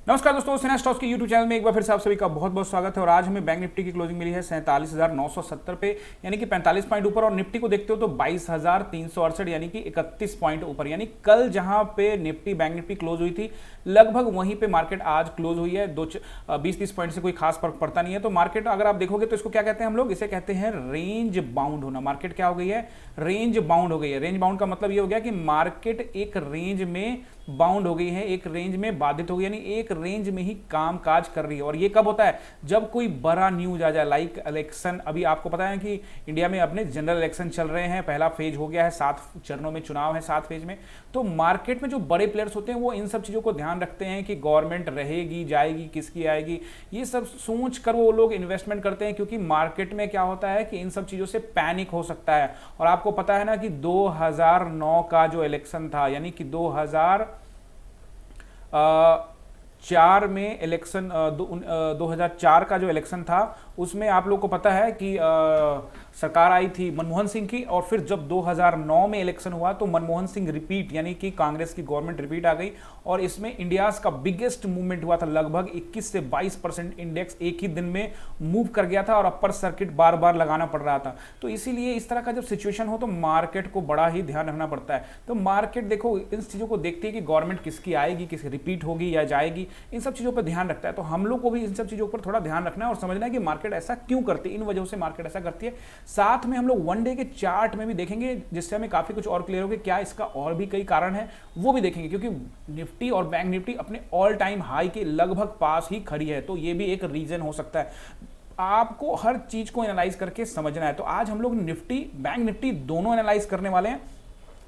नमस्कार दोस्तों, सेना स्टॉक्स के यूट्यूब चैनल में एक बार फिर से आप सभी का बहुत बहुत स्वागत है। और आज हमें बैंक निफ्टी की क्लोजिंग मिली है 47,970 पे, यानी कि 45 पॉइंट ऊपर। और निफ्टी को देखते हो तो 22,368 यानी कि 31 पॉइंट ऊपर। यानी कल जहां पे निफ्टी बैंक निफ्टी क्लोज हुई थी लगभग वहीं पे मार्केट आज क्लोज हुई है। 20-30 पॉइंट से कोई खास फर्क पड़ता नहीं है। तो मार्केट अगर आप देखोगे तो इसको क्या कहते हैं हम लोग, इसे कहते हैं रेंज बाउंड होना। मार्केट क्या हो गई है, रेंज बाउंड हो गई है। रेंज बाउंड का मतलब ये हो गया कि मार्केट एक रेंज में बाउंड हो गई है, एक रेंज में बाधित हो गई, यानी एक रेंज में ही काम काज कर रही है। और ये कब होता है, जब कोई बड़ा न्यूज आ जाए, लाइक इलेक्शन। अभी आपको पता है कि इंडिया में अपने जनरल इलेक्शन चल रहे हैं, पहला फेज हो गया है, 7 चरणों में चुनाव है, 7 फेज में। तो मार्केट में जो बड़े प्लेयर्स होते हैं वो इन सब चीजों को ध्यान रखते हैं कि गवर्नमेंट रहेगी जाएगी, किसकी आएगी, ये सब सोच कर वो लोग इन्वेस्टमेंट करते हैं। क्योंकि मार्केट में क्या होता है कि इन सब चीजों से पैनिक हो सकता है। और आपको पता है ना कि 2009 का जो इलेक्शन था, यानी कि 2004 में इलेक्शन, 2004 का जो इलेक्शन था उसमें आप लोग को पता है कि सरकार आई थी मनमोहन सिंह की। और फिर जब 2009 में इलेक्शन हुआ तो मनमोहन सिंह रिपीट, यानी कि कांग्रेस की गवर्नमेंट रिपीट आ गई। और इसमें इंडियाज का बिगेस्ट मूवमेंट हुआ था, लगभग 21 से 22% इंडेक्स एक ही दिन में मूव कर गया था और अपर सर्किट बार बार लगाना पड़ रहा था। तो इसीलिए इस तरह का जब सिचुएशन हो तो मार्केट को बड़ा ही ध्यान रखना पड़ता है। तो मार्केट देखो इन चीजों को देखती है कि गवर्नमेंट किसकी आएगी, किसकी रिपीट होगी या जाएगी, इन सब चीजों पर ध्यान रखता है। तो हम लोग को भी इन सब चीजों पर थोड़ा ध्यान रखना है और समझना है कि मार्केट ऐसा क्यों करती है, इन वजहों से मार्केट ऐसा करती है। साथ में हम लोग वन डे के चार्ट में भी देखेंगे, जिससे हमें काफी कुछ और क्लियर होगा क्या इसका और भी कई कारण है, वो भी देखेंगे। क्योंकि निफ्टी और बैंक निफ्टी अपने ऑल टाइम हाई के लगभग पास ही खड़ी है, तो ये भी एक रीजन हो सकता है। आपको हर चीज को एनालाइज करके समझना है। तो आज हम लोग निफ्टी बैंक निफ्टी दोनों एनालाइज करने वाले हैं।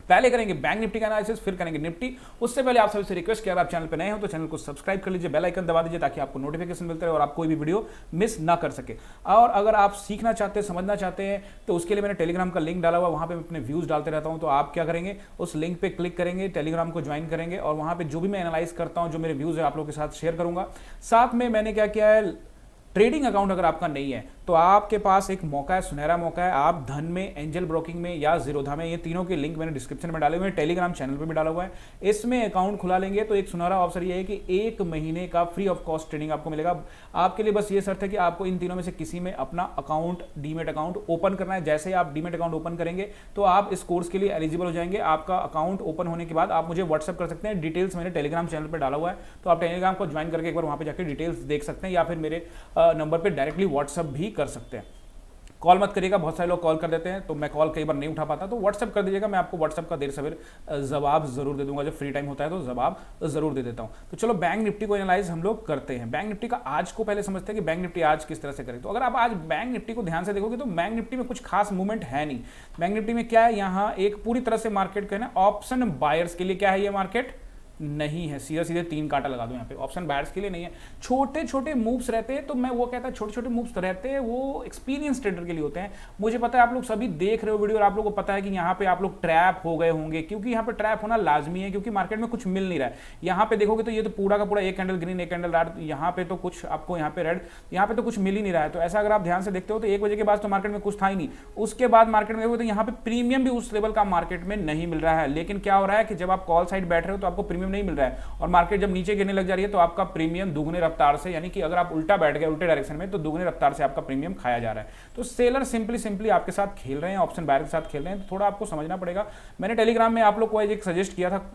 पहले करेंगे बैंक निफ्टी का एनालिसिस, फिर करेंगे निफ्टी। उससे पहले आप सभी से रिक्वेस्ट किया, अगर आप चैनल पर नए हो तो चैनल को सब्सक्राइब कर लीजिए, बेल आइकन दबा दीजिए ताकि आपको नोटिफिकेशन मिलते रहे और आप कोई भी वीडियो मिस ना कर सके। और अगर आप सीखना चाहते हैं, समझना चाहते हैं, तो उसके लिए मैंने टेलीग्राम का लिंक डाला हुआ, वहां पे मैं अपने व्यूज डालते रहता हूं। तो आप क्या करेंगे, उस लिंक पे क्लिक करेंगे, टेलीग्राम को ज्वाइन करेंगे और वहां पे जो भी मैं एनालाइज करता हूं, जो मेरे व्यूज है, आप लोगों के साथ शेयर करूंगा। साथ में मैंने क्या किया है, ट्रेडिंग अकाउंट अगर आपका नहीं है तो आपके पास एक मौका है, सुनहरा मौका है। आप धन में, एंजल ब्रोकिंग में या जीरोधा में, ये तीनों के लिंक मैंने डिस्क्रिप्शन में डाले हुए हैं, टेलीग्राम चैनल पे भी डाला हुआ है। इसमें अकाउंट खुला लेंगे तो एक सुनहरा अवसर ये है कि 1 महीने का फ्री ऑफ कॉस्ट ट्रेडिंग आपको मिलेगा। आपके लिए बस ये शर्त है कि आपको इन तीनों में से किसी में अपना अकाउंट, डीमेट अकाउंट ओपन करना है। जैसे ही आप डीमेट अकाउंट ओपन करेंगे तो आप इस कोर्स के लिए एलिजिबल हो जाएंगे। आपका अकाउंट ओपन होने के बाद आप मुझे व्हाट्सअप कर सकते हैं, डिटेल्स मैंने टेलीग्राम चैनल पर डाला हुआ है। तो आप टेलीग्राम को ज्वाइन करके एक बार वहां पर जाकर डिटेल्स देख सकते हैं या फिर मेरे नंबर पर डायरेक्टली व्हाट्सअप भी कर सकते हैं। कॉल मत करिएगा, बहुत सारे लोग कॉल कर देते हैं तो मैं कॉल कई बार नहीं उठा पाता, तो व्हाट्सअप कर दीजिएगा। मैं आपको व्हाट्सअप का देर सवेर जवाब जरूर दे दूंगा, जब फ्री टाइम होता है तो जवाब जरूर दे देता हूं। तो चलो बैंक निफ्टी को एनालाइज हम लोग करते हैं। बैंक निफ्टी का आज को पहले समझते हैं कि बैंक निफ्टी आज किस तरह से करे। तो अगर आप आज बैंक निफ्टी को ध्यान से देखोगे तो बैंक निफ्टी में कुछ खास मूवमेंट है नहीं। बैंक निफ्टी में क्या है, यहाँ एक पूरी तरह से मार्केट का है ना, ऑप्शन बायर्स के लिए क्या है, ये मार्केट नहीं है। सीधा सीधे 3 कांटा लगा दो यहाँ पे, ऑप्शन बायर्स के लिए नहीं है। छोटे छोटे मूव्स रहते हैं, तो मैं वो कहता है छोटे छोटे मूव्स रहते हैं वो एक्सपीरियंस ट्रेडर के लिए होते हैं। मुझे पता है आप लोग सभी देख रहे हो वीडियो और आप लोगों को पता है कि यहाँ पे आप लोग ट्रैप हो गए होंगे, क्योंकि यहाँ पे ट्रैप होना लाजमी है, क्योंकि मार्केट में कुछ मिल नहीं रहा है। यहाँ पे देखोगे तो ये तो पूरा का पूरा एक कैंडल ग्रीन, एक कैंडल रेड, यहाँ पे तो कुछ आपको, यहाँ पे रेड, यहाँ पे तो कुछ मिल ही नहीं रहा है। तो ऐसा अगर आप ध्यान से देखते हो तो 1 बजे के बाद तो मार्केट में कुछ था ही नहीं। उसके बाद मार्केट में देखोगे तो यहाँ पे प्रीमियम भी उस लेवल का मार्केट में नहीं मिल रहा है। लेकिन क्या हो रहा है कि जब आप कॉल साइड बैठ रहे हो तो आपको प्रीमियम नहीं मिल रहा है, और मार्केट जब नीचे गिरने लग जा रही है तो आपका प्रीमियम दुगने रफ्तार से, यानी कि अगर आप उल्टा बैठ गए, उल्टे डायरेक्शन में, तो दुगने रफ्तार से आपका प्रीमियम खाया जा रहा है। तो सेलर सिंपली आपके साथ खेल रहे हैं, ऑप्शन बायर के साथ खेल रहे हैं। तो थोड़ा आपको समझना पड़ेगा। मैंने टेलीग्राम में आप लोग को एक सजेस्ट किया था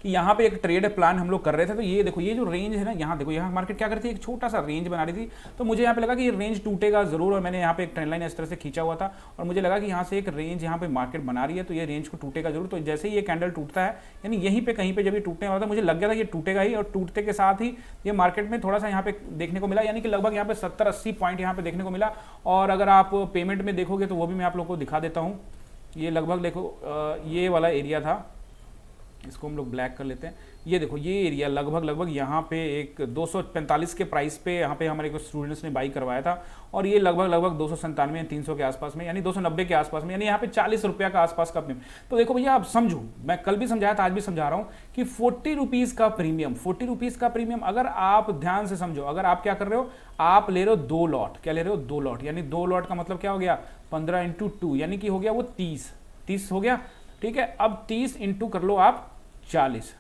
कि यहाँ पे एक ट्रेड प्लान हम लोग कर रहे थे। तो ये देखो, ये जो रेंज है ना, यहाँ देखो, यहाँ मार्केट क्या करती है, एक छोटा सा रेंज बना रही थी। तो मुझे यहाँ पे लगा कि ये रेंज टूटेगा जरूर, और मैंने यहाँ पे एक ट्रेंड लाइन इस तरह से खींचा हुआ था और मुझे लगा कि यहाँ से एक रेंज यहाँ पे मार्केट बना रही है, तो ये रेंज को टूटेगा जरूर। तो जैसे ही ये कैंडल टूटता है, यानी यहीं पे कहीं पे जब ये टूटने वाला था, मुझे लग गया था ये टूटेगा ही, और टूटते के साथ ही ये मार्केट में थोड़ा सा यहाँ पे देखने को मिला, यानी कि लगभग यहाँ पे 70-80 पॉइंट यहाँ पे देखने को मिला। और अगर आप पेमेंट में देखोगे तो वो भी मैं आप लोग को दिखा देता हूँ। ये लगभग देखो, ये वाला एरिया था, इसको हम लोग ब्लैक कर लेते हैं। ये देखो, ये एरिया लगभग यहाँ पे एक 245 के प्राइस पे यहाँ पे हमारे कुछ स्टूडेंट्स ने बाई करवाया था, और ये लगभग 297 या 300 के आसपास में, यानी 290 के आसपास में, यानी यहाँ पे 40 रुपया का आसपास का प्रीमियम। तो देखो भैया, आप समझो, मैं कल भी समझाया था, आज भी समझा रहा हूँ कि 40 रुपीज़ का प्रीमियम, 40 रुपीज़ का प्रीमियम, अगर आप ध्यान से समझो, अगर आप क्या कर रहे हो, आप ले रहे हो 2 लॉट। क्या ले रहे हो, 2 लॉट, यानी 2 लॉट का मतलब क्या हो गया, 15 × 2, यानी कि हो गया वो 30 हो गया। ठीक है, अब 30 इंटू कर लो आप 40,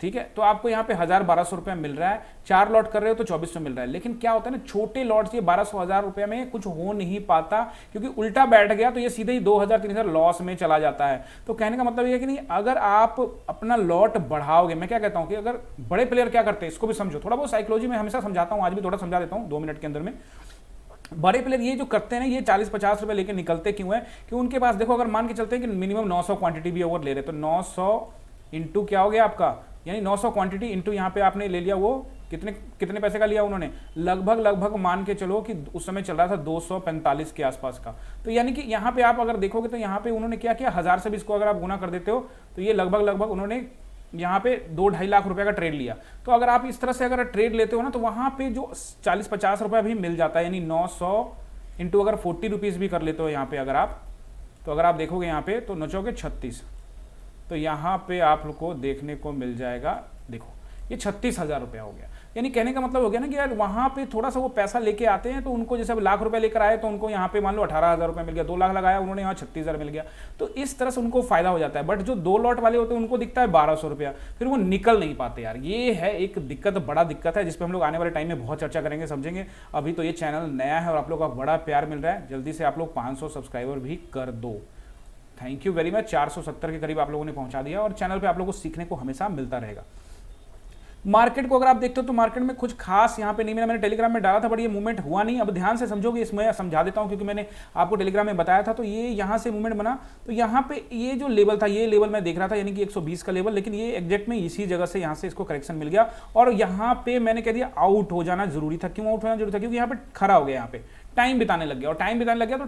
ठीक है, तो आपको यहाँ पे 1000-1200 रुपया मिल रहा है, 4 लॉट कर रहे हो तो 2400 मिल रहा है। लेकिन क्या होता है ना, छोटे लॉट्स ये 1200-1000 रुपये में कुछ हो नहीं पाता, क्योंकि उल्टा बैठ गया तो ये सीधे ही 2000-3000 लॉस में चला जाता है। तो कहने का मतलब ये है कि नहीं, अगर आप अपना लॉट बढ़ाओगे, मैं क्या कहता हूँ कि अगर बड़े प्लेयर क्या करते हैं इसको भी समझो, थोड़ा बहुत साइकोलॉजी में हमेशा समझाता हूँ, आज भी थोड़ा समझा देता हूँ 2 मिनट के अंदर में। बड़े प्लेयर ये जो करते हैं ना, ये 40-50 रुपए लेके निकलते क्यों है कि उनके पास देखो, अगर मान के चलते हैं कि मिनिमम 900 क्वांटिटी भी ओवर ले रहे, तो 900 इंटू क्या हो गया आपका, यानी 900 क्वांटिटी इंटू यहाँ पे आपने ले लिया, वो कितने पैसे का लिया उन्होंने, लगभग मान के चलो कि उस समय चल रहा था 245 के आसपास का। तो यानी कि यहाँ पे आप अगर देखोगे तो यहाँ पे उन्होंने क्या किया, 1000 से भी इसको अगर आप गुना कर देते हो तो ये लगभग उन्होंने यहाँ पे 2-2.5 लाख रुपए का ट्रेड लिया। तो अगर आप इस तरह से अगर ट्रेड लेते हो ना, तो वहाँ पे जो 40-50 रुपये भी मिल जाता है, यानी 900 इंटू अगर 40 रुपीज़ भी कर लेते हो यहाँ पे अगर आप, तो अगर आप देखोगे यहाँ पे तो नचोगे 36, तो यहाँ पे आप लोग को देखने को मिल जाएगा, देखो ये 36,000 रुपया हो गया। यानी कहने का मतलब हो गया ना कि यार वहाँ पे थोड़ा सा वो पैसा लेके आते हैं, तो उनको जैसे अब लाख रुपए लेकर आए तो उनको यहाँ पे मान लो 18,000 रुपये मिल गया, 2 लाख लगाया उन्होंने, यहाँ 36,000 मिल गया, तो इस तरह से उनको फायदा हो जाता है। बट जो 2 लॉट वाले होते हैं उनको दिखता है 1200 रुपया, फिर वो निकल नहीं पाते यार, ये है एक दिक्कत, बड़ा दिक्कत है, जिसपे हम लोग आने वाले टाइम में बहुत चर्चा करेंगे, समझेंगे। अभी तो ये चैनल नया है और आप लोग का बड़ा प्यार मिल रहा है, जल्दी से आप लोग 500 सब्सक्राइबर भी कर दो, थैंक यू वेरी मच। 470 के करीब आप लोगों ने पहुंचा दिया, और चैनल पे आप लोगों को सीखने को हमेशा मिलता रहेगा। मार्केट को अगर आप देखते हो तो मार्केट में कुछ खास यहाँ पे नहीं मिला, मैंने टेलीग्राम में डाला था बट ये मूवमेंट हुआ नहीं। अब ध्यान से समझोगे, इसमें समझा देता हूँ क्योंकि मैंने आपको टेलीग्राम में बताया था। तो ये यहाँ से मूवमेंट बना, तो यहाँ पे ये जो लेवल था, ये लेवल मैं देख रहा था, यानी कि 120 का लेवल, लेकिन ये एग्जैक्ट में इसी जगह से यहाँ से इसको करेक्शन मिल गया, और यहाँ पे मैंने कह दिया आउट हो जाना जरूरी था। क्यों आउट होना जरूरी था, क्योंकि यहाँ पे खड़ा हो गया, यहाँ पे टाइम बिताने लग गया, और टाइम बिताने लग गया तो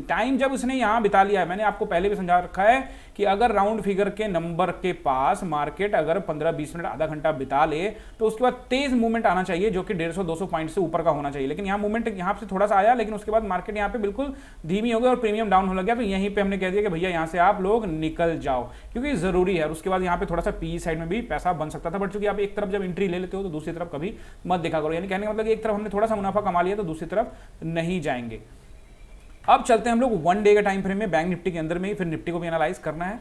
टाइम जब उसने यहाँ बिता लिया है, मैंने आपको पहले भी समझा रखा है कि अगर राउंड फिगर के नंबर के पास मार्केट अगर 15-20 मिनट आधा घंटा बिता ले तो उसके बाद तेज मूवमेंट आना चाहिए, जो कि 150-200 पॉइंट से ऊपर का होना चाहिए। लेकिन यहाँ मूवमेंट यहाँ से थोड़ा सा आया, लेकिन उसके बाद मार्केट यहाँ पे बिल्कुल धीमी हो गई और प्रीमियम डाउन होने लग गया। तो यहीं पे हमने कह दिया कि भैया यहाँ से आप लोग निकल जाओ, क्योंकि जरूरी है। और उसके बाद यहाँ पे थोड़ा सा पी साइड में भी पैसा बन सकता था, बट चूंकि आप एक तरफ जब एंट्री ले लेते हो तो दूसरी तरफ कभी मत देखा करो। यानी कहने का मतलब एक तरफ हमने थोड़ा सा मुनाफा कमा लिया तो दूसरी तरफ नहीं जाएंगे। अब चलते हैं हम लोग 1 डे के टाइम फ्रेम में, बैंक निफ्टी के अंदर में ही, फिर निफ्टी को भी एनालाइज करना है।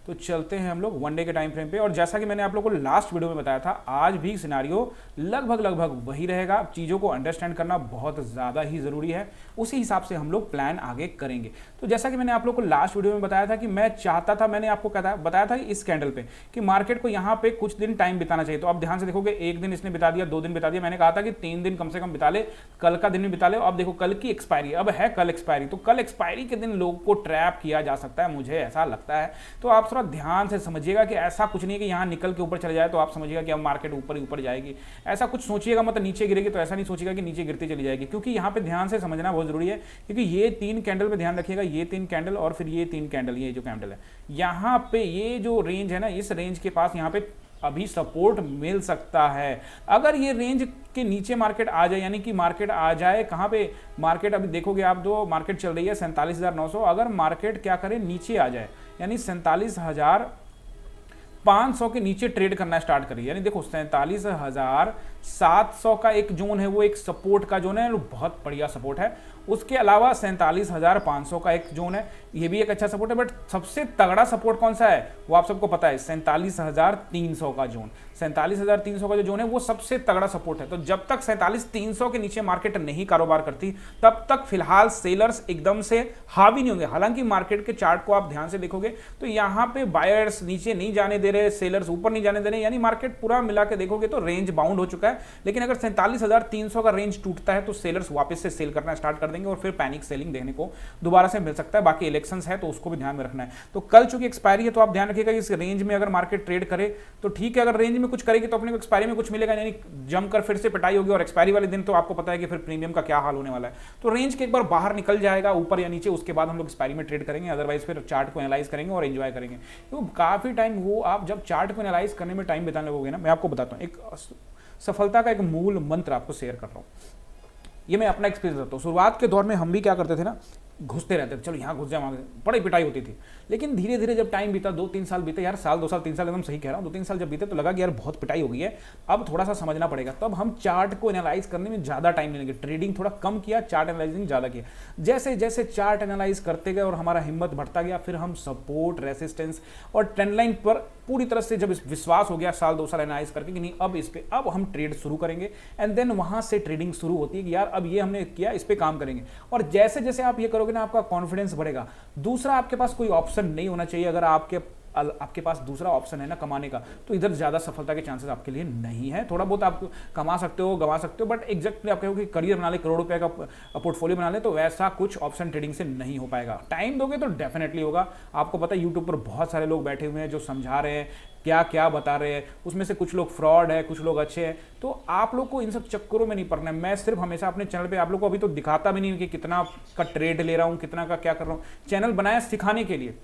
तो चलते हैं हम लोग 1 डे के टाइम फ्रेम पे, और जैसा कि मैंने आप लोगों को लास्ट वीडियो में बताया था, आज भी सिनारियो लगभग वही रहेगा। चीज़ों को अंडरस्टैंड करना बहुत ज़्यादा ही ज़रूरी है, उसी हिसाब से हम लोग प्लान आगे करेंगे। तो जैसा कि मैंने आप लोग को लास्ट वीडियो में बताया था कि मैं चाहता था, मैंने आपको बताया था इस कैंडल पे कि मार्केट को यहाँ पे कुछ दिन टाइम बिताना चाहिए। तो आप ध्यान से देखोगे, 1 दिन इसने बिता दिया, 2 दिन बिता दिया, मैंने कहा था कि 3 दिन कम से कम बिता ले, कल का दिन भी बिता ले। अब देखो कल की एक्सपायरी, अब है कल एक्सपायरी, तो कल एक्सपायरी के दिन लोगों को ट्रैप किया जा सकता है, मुझे ऐसा लगता है। तो आप थोड़ा ध्यान से समझिएगा कि ऐसा कुछ नहीं कि यहाँ निकल के ऊपर चले जाए तो आप समझिएगा कि अब मार्केट ऊपर ही ऊपर जाएगी, ऐसा कुछ सोचिएगा, मतलब नीचे गिरेगी तो ऐसा नहीं सोचिएगा कि नीचे गिरती चली जाएगी, क्योंकि यहाँ पे ध्यान से समझना बहुत जरूरी है। क्योंकि ये 3 कैंडल पे ध्यान रखिएगा, ये 3 कैंडल और फिर ये 3 कैंडल, ये जो कैंडल है यहाँ पे, ये जो रेंज है ना, इस रेंज के पास यहाँ पे अभी सपोर्ट मिल सकता है। अगर ये रेंज के नीचे मार्केट आ जाए, यानी कि मार्केट आ जाए कहाँ पे, मार्केट अभी देखोगे आप, जो मार्केट चल रही है 47,900, अगर मार्केट क्या करे, नीचे आ जाए, यानी 47,500 के नीचे ट्रेड करना स्टार्ट करिए, यानी देखो 47,700 का एक जोन है, वो एक सपोर्ट का जोन है, बहुत बढ़िया सपोर्ट है। उसके अलावा 47,500 का एक जोन है, ये भी एक अच्छा सपोर्ट है। बट सबसे तगड़ा सपोर्ट कौन सा है वो आप सबको पता है, 47,300 का जोन। 47,300 का जो जोन है वो सबसे तगड़ा सपोर्ट है। तो जब तक 47,300 के नीचे मार्केट नहीं कारोबार करती, तब तक फिलहाल सेलर्स एकदम से हावी नहीं होंगे। हालांकि मार्केट के चार्ट को आप ध्यान से देखोगे तो यहाँ पे बायर्स नीचे नहीं जाने दे रहे, सेलर्स ऊपर नहीं जाने दे रहे, यानी मार्केट पूरा मिला के देखोगे तो रेंज बाउंड हो चुका है। लेकिन अगर 47,300 का रेंज टूटता है तो सेलर्स वापस से सेल करना स्टार्ट कर देंगे और फिर पैनिक सेलिंग देखने को दोबारा से मिल सकता है। बाकी इलेक्शंस है तो उसको भी ध्यान में रखना है। तो कल चूंकि एक्सपायरी है तो आप ध्यान रखिएगा इस रेंज में अगर मार्केट ट्रेड करे तो ठीक है, अगर रेंज में कुछ करेगी तो अपने को एक्सपायरी में कुछ मिलेगा, यानी जमकर फिर से पिटाई होगी। और एक्सपायरी वाले दिन तो आपको पता है कि फिर प्रीमियम का क्या हाल होने वाला है। तो रेंज के एक बार बाहर निकल जाएगा ऊपर या नीचे, उसके बाद हम लोग एक्सपायरी में ट्रेड करेंगे, अदरवाइज फिर चार्ट को एनालाइज करेंगे और एंजॉय करेंगे। तो काफी टाइम वो आप जब चार्ट को एनालाइज करने में टाइम बिताने लगोगे ना, मैं आपको बताता हूँ एक सफलता का एक मूल मंत्र आपको शेयर कर रहा हूँ। ये मैं अपना एक्सपीरियंस करता हूँ। शुरुआत के दौर में हम भी क्या करते थे ना, घुसते रहते थे, चलो यहाँ घुस जाए, वहाँ बड़ी पिटाई होती थी। लेकिन धीरे धीरे जब टाइम बीता, 2-3 साल बीते, यार साल 2 साल 3 साल, एकदम सही कह रहा हूँ, 2-3 साल जब बीते तो लगा कि यार बहुत पिटाई हो गई है, अब थोड़ा सा समझना पड़ेगा। तब हम चार्ट को एनालाइज करने में ज़्यादा टाइम लेंगे, ट्रेडिंग थोड़ा कम किया, चार्ट एनालाइजिंग ज़्यादा किया। जैसे जैसे चार्ट एनालाइज करते गए और हमारा हिम्मत बढ़ता गया, फिर हम सपोर्ट, रेसिस्टेंस और ट्रेंड लाइन पर पूरी तरह से जब इस विश्वास हो गया साल 2 साल एनालाइज करके कि नहीं अब इस पे अब हम ट्रेड शुरू करेंगे, एंड देन वहां से ट्रेडिंग शुरू होती है कि यार अब ये हमने किया, इस पे काम करेंगे। और जैसे जैसे आप ये करोगे ना आपका कॉन्फिडेंस बढ़ेगा। दूसरा, आपके पास कोई ऑप्शन नहीं होना चाहिए। अगर आपके पास दूसरा ऑप्शन है ना कमाने का, तो इधर ज़्यादा सफलता के चांसेस आपके लिए नहीं है। थोड़ा बहुत आप कमा सकते हो, गंवा सकते हो, बट एग्जैक्टली आप कहोगे करियर बना ले, करोड़ रुपए का पोर्टफोलियो बना ले, तो वैसा कुछ ऑप्शन ट्रेडिंग से नहीं हो पाएगा। टाइम दोगे तो डेफिनेटली होगा। आपको पता है यूट्यूब पर बहुत सारे लोग बैठे हुए हैं जो समझा रहे हैं, क्या क्या बता रहे हैं, उसमें से कुछ लोग फ्रॉड है, कुछ लोग अच्छे हैं। तो आप लोग को इन सब चक्करों में नहीं पड़ना है। मैं सिर्फ हमेशा अपने चैनल पे आप लोग को अभी तो दिखाता भी नहीं कि कितना का ट्रेड ले रहा हूँ, कितना का क्या कर रहा हूँ। चैनल बनाया सिखाने के लिए।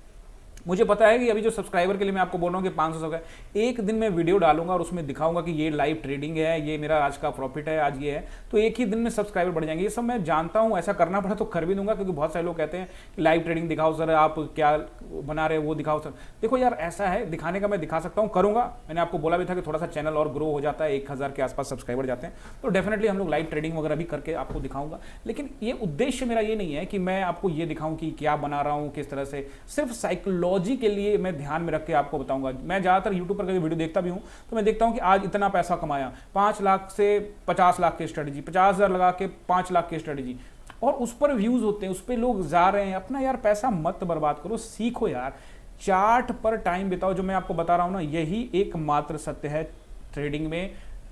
मुझे पता है कि अभी जो सब्सक्राइबर के लिए मैं आपको बोल रहा हूँ कि 500 का एक दिन में वीडियो डालूंगा और उसमें दिखाऊंगा कि ये लाइव ट्रेडिंग है, ये मेरा आज का प्रॉफिट है, आज ये है, तो एक ही दिन में सब्सक्राइबर बढ़ जाएंगे। ये सब मैं जानता हूँ, ऐसा करना पड़ा तो कर भी दूंगा, क्योंकि बहुत सारे लोग कहते हैं कि लाइव ट्रेडिंग दिखाओ सर, आप क्या बना रहे हो वो दिखाओ सर। देखो यार, ऐसा है, दिखाने का मैं दिखा सकता हूँ, करूँगा। मैंने आपको बोला भी था कि थोड़ा सा चैनल और ग्रो हो जाता है, 1000 के आसपास सब्सक्राइबर जाते हैं, तो डेफिनेटली हम लोग लाइव ट्रेडिंग वगैरह भी करके आपको दिखाऊंगा। लेकिन ये उद्देश्य मेरा ये नहीं है कि मैं आपको ये दिखाऊं कि क्या बना रहा हूँ, किस तरह से। सिर्फ साइकोलॉजी के लिए मैं ध्यान में रख के आपको बताऊंगा। मैं ज्यादातर यूट्यूब पर कभी वीडियो देखता भी हूं तो मैं देखता हूं कि आज इतना पैसा कमाया, 5 लाख से 50 लाख की स्ट्रेटेजी, 50,000 लगा के 5 लाख की स्ट्रेटेजी, और उस पर व्यूज होते हैं, उस पर लोग जा रहे हैं। अपना यार पैसा मत बर्बाद करो, सीखो यार, चार्ट पर टाइम बिताओ। जो मैं आपको बता रहा हूं ना, यही एकमात्र सत्य है ट्रेडिंग में,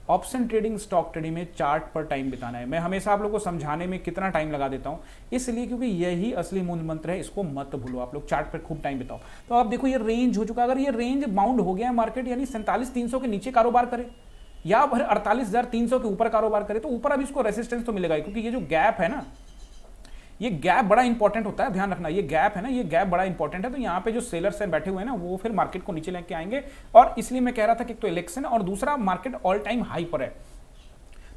ऑप्शन ट्रेडिंग, स्टॉक ट्रेडिंग में चार्ट पर टाइम बिताना है। मैं हमेशा आप लोगों को समझाने में कितना टाइम लगा देता हूं, इसलिए क्योंकि यही असली मूल मंत्र है, इसको मत भूलो। आप लोग चार्ट पर खूब टाइम बिताओ। तो आप देखो ये रेंज हो चुका, अगर ये रेंज बाउंड हो गया है मार्केट, यानी 47,300 के नीचे कारोबार करे या 48,300 के ऊपर कारोबार करे, तो ऊपर अब इसको रेसिस्टेंस तो मिलेगा, क्योंकि ये जो गैप है ना, ये गैप बड़ा इंपॉर्टेंट होता है, ध्यान रखना। ये गैप है ना, ये गैप बड़ा इंपॉर्टेंट है। तो यहाँ पे जो सेलर्स हैं बैठे हुए हैं ना, वो फिर मार्केट को नीचे लेके आएंगे। और इसलिए मैं कह रहा था कि एक तो इलेक्शन है और दूसरा मार्केट ऑल टाइम हाई पर है।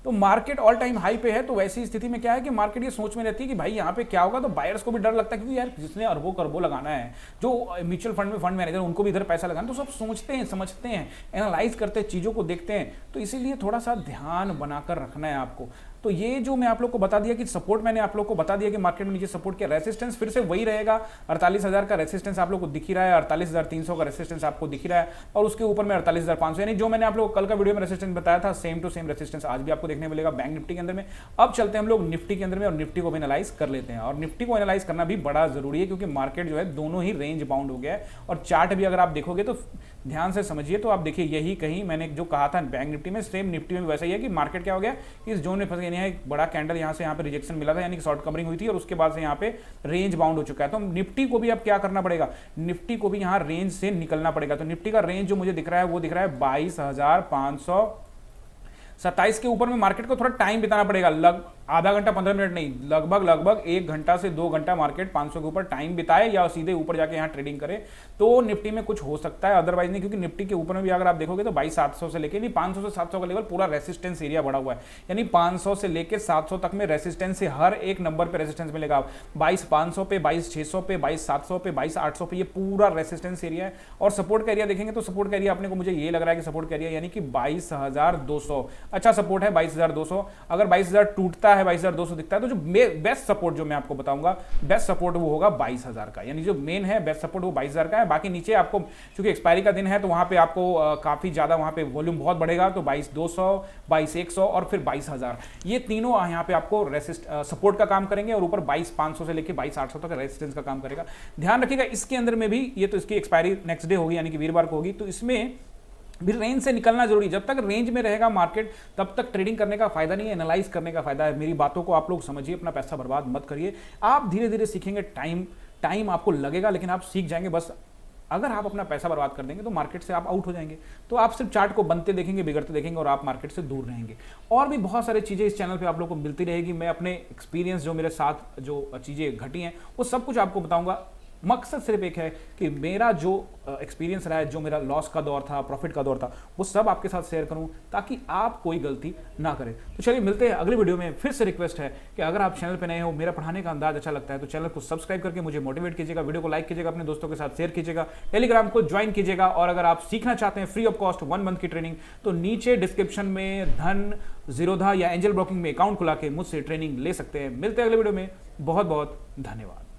तो मार्केट ऑल टाइम हाई पे है, तो वैसी स्थिति में क्या है कि मार्केट ये सोच में रहती है कि भाई यहाँ पे क्या होगा। तो बायर्स को भी डर लगता है, क्योंकि यार जिसने अरबों करोड़ों लगाना है, जो म्यूचुअल फंड में फंड मैनेजर, उनको भी इधर पैसा लगाना, तो सब सोचते हैं, समझते हैं, एनालाइज करते हैं, चीज़ों को देखते हैं। तो इसीलिए थोड़ा सा ध्यान बनाकर रखना है आपको। तो ये जो मैं आप लोग को बता दिया कि सपोर्ट, मैंने आप लोग को बता दिया कि मार्केट में नीचे सपोर्ट किया, रेसिस्टेंस फिर से वही रहेगा। 48,000 का रेसिस्टेंस आप लोग को दिख ही रहा है, 48,300 का रेसिस्टेंस आपको दिख ही रहा है, और उसके ऊपर में 48,500, यानी जो मैंने आप लोग को कल का वीडियो में रेसिस्टेंस बताया था, सेम टू सेम रेसिस्टेंस आज भी आपको देखने मिलेगा बैंक निफ्टी के अंदर में। अब चलते हैं हम लोग निफ्टी के अंदर में, और निफ्टी को भी एनालाइज कर लेते हैं। और निफ्टी को एनालाइज करना भी बड़ा जरूरी है, क्योंकि मार्केट जो है दोनों ही रेंज बाउंड हो गया है। और चार्ट भी अगर आप देखोगे तो ध्यान से समझिए, तो आप देखिए यही कहीं मैंने जो कहा था बैंक निफ्टी में, सेम निफ्टी में वैसा ही है कि मार्केट क्या हो गया, इस जोन में फंस गया। यानी एक बड़ा कैंडल यहाँ से यहाँ पे रिजेक्शन मिला था, यानी कि शॉर्ट कवरिंग हुई थी, और उसके बाद से यहाँ पे रेंज बाउंड हो चुका है। तो निफ्टी को भी अब क्या करना पड़ेगा, निफ्टी को भी यहाँ रेंज से निकलना पड़ेगा। तो निफ्टी का रेंज जो मुझे दिख रहा है वो दिख रहा है 22,527 के ऊपर में मार्केट को थोड़ा टाइम बिताना पड़ेगा। आधा घंटा 15 मिनट नहीं, लगभग 1 घंटा से 2 घंटा मार्केट 500 के ऊपर टाइम बिताए, या सीधे ऊपर जाके यहाँ ट्रेडिंग करे, तो निफ्टी में कुछ हो सकता है, अदरवाइज नहीं। क्योंकि निफ्टी के ऊपर में भी अगर आप देखोगे तो 22,700 से लेके, नहीं 500 से 700 का लेवल पूरा रेसिस्टेंस एरिया बढ़ा हुआ है। यानी 500 से लेके 700 तक में रेसिस्टेंस से हर एक नंबर पे रेसिस्टेंस मिलेगा। 22,500 पे, 22,600 पे, 22,700 पे, 22,800 पे, ये पूरा रेसिस्टेंस एरिया है। और सपोर्ट का एरिया देखेंगे तो सपोर्ट का एरिया अपने को, मुझे ये लग रहा है कि सपोर्ट का एरिया यानी कि 22,200 अच्छा सपोर्ट है, 22,200। अगर 22,000 टूटता है, 22,200 दिखता है, तो जो बेस्ट सपोर्ट जो मैं आपको बताऊंगा, बेस्ट सपोर्ट वो होगा 22,000 का। यानी जो मेन है बेस्ट सपोर्ट वो 22,000 का है। बाकी नीचे आपको, क्योंकि एक्सपायरी का दिन है, तो वहां पे आपको काफी ज्यादा वहां पे वॉल्यूम बहुत बढ़ेगा, तो 22,200, 22,100 और फिर 22,000, ये तीनों यहाँ पे आपको सपोर्ट का काम करेंगे। और ऊपर 22,500 से लेकर 22,800 तक रेजिस्टेंस का काम करेगा। ध्यान रखिएगा इसके अंदर में भी, ये तो इसकी एक्सपायरी नेक्स्ट डे होगी, यानी कि वीरवार को होगी, तो इसमें भी रेंज से निकलना जरूरी है। जब तक रेंज में रहेगा मार्केट, तब तक ट्रेडिंग करने का फायदा नहीं है, एनालाइज करने का फायदा है। मेरी बातों को आप लोग समझिए, अपना पैसा बर्बाद मत करिए। आप धीरे धीरे सीखेंगे, टाइम आपको लगेगा, लेकिन आप सीख जाएंगे। बस अगर आप अपना पैसा बर्बाद कर देंगे तो मार्केट से आप आउट हो जाएंगे। तो आप सिर्फ चार्ट को बनते देखेंगे, बिगड़ते देखेंगे, और आप मार्केट से दूर रहेंगे। और भी बहुत सारी चीज़ें इस चैनल पे आप लोगों को मिलती रहेगी। मैं अपने एक्सपीरियंस, जो मेरे साथ जो चीज़ें घटी हैं, वो सब कुछ आपको बताऊंगा। मकसद सिर्फ एक है कि मेरा जो एक्सपीरियंस रहा है, जो मेरा लॉस का दौर था, प्रॉफिट का दौर था, वो सब आपके साथ शेयर करूं, ताकि आप कोई गलती ना करें। तो चलिए मिलते हैं अगली वीडियो में। फिर से रिक्वेस्ट है कि अगर आप चैनल पे नए हो, मेरा पढ़ाने का अंदाज अच्छा लगता है, तो चैनल को सब्सक्राइब करके मुझे मोटिवेट कीजिएगा, वीडियो को लाइक कीजिएगा, अपने दोस्तों के साथ शेयर कीजिएगा, टेलीग्राम को ज्वाइन कीजिएगा। और अगर आप सीखना चाहते हैं फ्री ऑफ कॉस्ट 1 मंथ की ट्रेनिंग, तो नीचे डिस्क्रिप्शन में धन, जीरोधा या एंजल ब्रोकिंग में अकाउंट खुला के मुझसे ट्रेनिंग ले सकते हैं। मिलते हैं अगले वीडियो में। बहुत बहुत धन्यवाद।